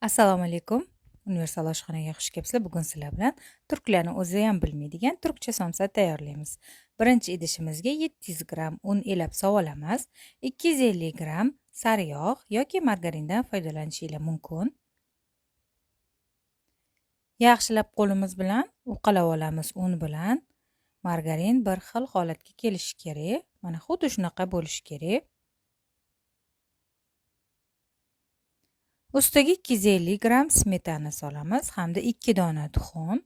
Assalomu alaykum. Universal oshxonaga xush kelibsizlar. Bugun sizlar bilan turklarni o'zi ham bilmaydigan turkcha somsa tayyorlaymiz. Birinchi idishimizga 700 gram un elab sovulamiz. 250 gram sariyog' yoki margarindan foydalanishingiz mumkin. Yaxshilab qo'limiz bilan uqalab olamiz un bilan. Margarin bir xil holatga kelishi kerak. Mana xuddi shunaqa bo'lishi kerak. Ustiga 250 gram smetana solamiz hamda 2 dona tuxum,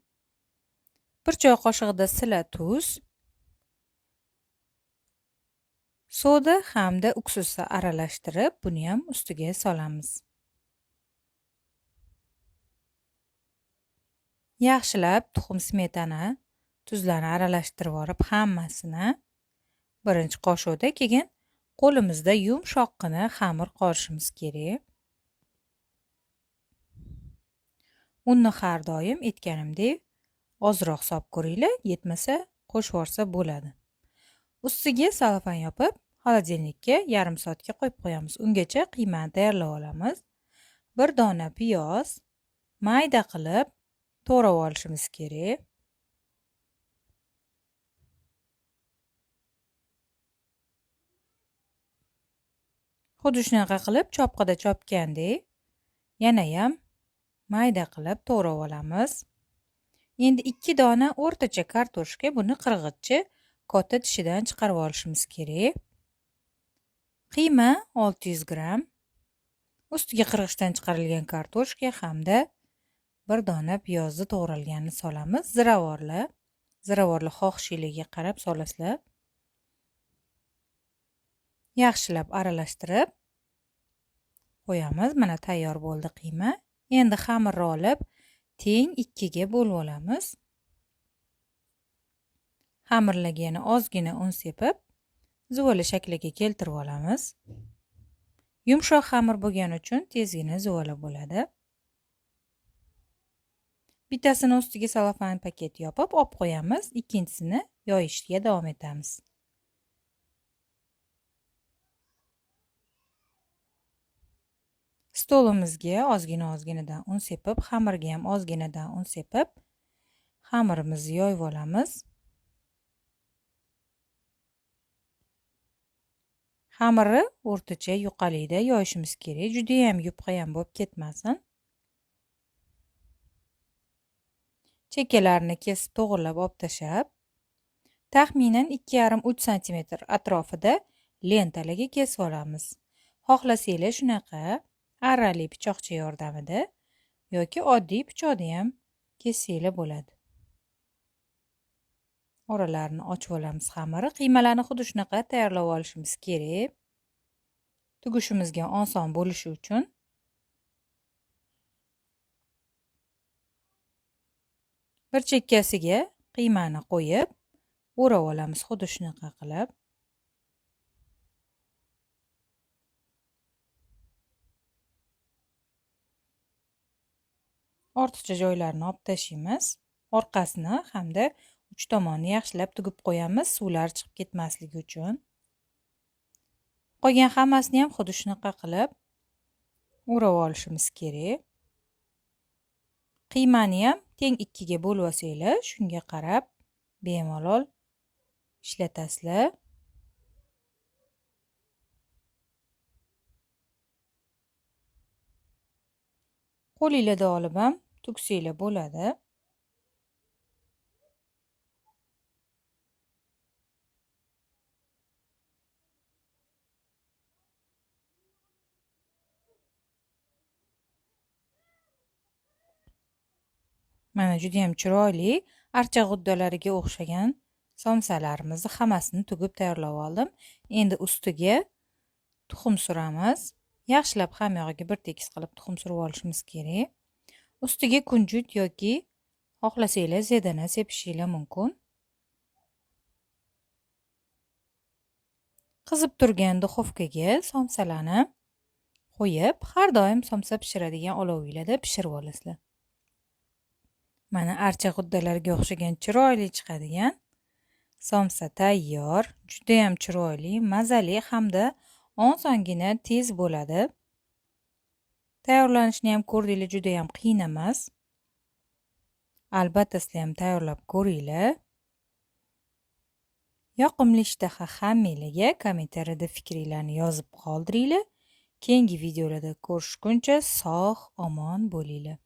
1 choy qoshiqda sila tuz, soda hamda uksusni aralashtirib, buni ham ustiga solamiz. Yaxshilab tuxum, smetana, tuzlarni aralashtirib olib, hammasini birinchi qoshiqda, keyin qo'limizda yumshoqqina xamir qorishimiz kerak. Unni har doim aytganimdek ozroq solib ko'ringlar, yetmasa qo'shib yuborsa bo'ladi. Ustiga salofan yopib, xolodilnikka yarim soatga qo'yib qo'yamiz. Ungacha qiymani tayyorlab olamiz. Bir dona piyoz mayda qilib to'g'rab olishimiz kerak. Xuddi shunaqa qilib chopqida chopgandek yana ham mayda qilib to'g'rab olamiz. Endi 2 dona o'rtacha kartoshka, buni qirg'ichchi katta tishidan chiqarib olishimiz kerak. Qiyma 600 gram. Ustiga qirg'ichdan chiqarilgan kartoshka hamda bir dona piyozni to'g'ralganini solamiz. Ziravorli xohishingizga qarab solasizlar. Yaxshilab aralashtirib qo'yamiz. Mana tayyor bo'ldi qiyma. Endi xamirni olib teng 2 ga bo'lib olamiz. Xamirlarga yana ozgina un sepib, zuvali shakliga keltirib olamiz. Yumshoq xamir bo'lgani uchun tezgina zuvali bo'ladi. Bittasini ustiga salofan paket yopib olib qo'yamiz, ikkinchisini yoyishga davom etamiz. Stolimizga ozgina-ozginadan un sepib, xamirga ham ozginadan un sepib, xamirimizni yoyib olamiz. Xamirni o'rtacha yuqalikda yoyishimiz kerak, juda ham yupqa ham bo'lib ketmasin. Chekkalarini kesib to'g'rilab olib tashab, taxminan 2,5-3 sm atrofida lentalarga kesib olamiz. Xohlasanglar shunaqa arrali pichoqcha yordamida yoki oddiy pichoqda ham kessanglar bo'ladi. Oralarini ochib olamiz xamirni. Qiymalarni xuddi shunaqa tayyorlab olishimiz kerak. Tugishimizga oson bo'lishi uchun. Bir chekkasiga qiymani qo'yib, o'rab olamiz xuddi shunaqa qilib. Ortiqcha joylarini olib tashlaymiz. Orqasini hamda uch tomonni yaxshilab tugib qo'yamiz, suvlar chiqib ketmasligi uchun. Qolgan hammasini ham xuddi shunaqa qilib o'rab olishimiz kerak. Qiymani ham teng 2 ga bo'lib olsanglar, shunga qarab bemalol ishlatasizlar. Qo'lingizda olib ham tugsanglar bo'ladi. Mana juda ham chiroyli archa g'uddalariga o'xshagan somsalarimizni hammasini tugib tayyorlab oldim. Endi ustiga tuxum suramiz. Yaxshilab hamyog'iga bir tekis qilib tuxum surib olishimiz kerak. Ustiga kunjut yoki xohlasanglar zedana sepishinglar mumkin. Qizib turgan duxovkaga somsalarni qo'yib, har doim somsa pishiradigan olovingizda pishirib olasizlar. Mana archa g'uddalariga o'xshagan chiroyli chiqadigan somsa tayyor. Juda ham chiroyli, mazali hamda osongina tez bo'ladi. Tayyorlanishini ham ko'rdinglar, juda ham qiyin emas. Albatta sizlar ham tayyorlab ko'ringlar. Yoqimli ishtaha hammanglarga kommentariyada fikringlarni yozib qoldiringlar. Keyingi videolarda ko'rishguncha sog', omon bo'linglar.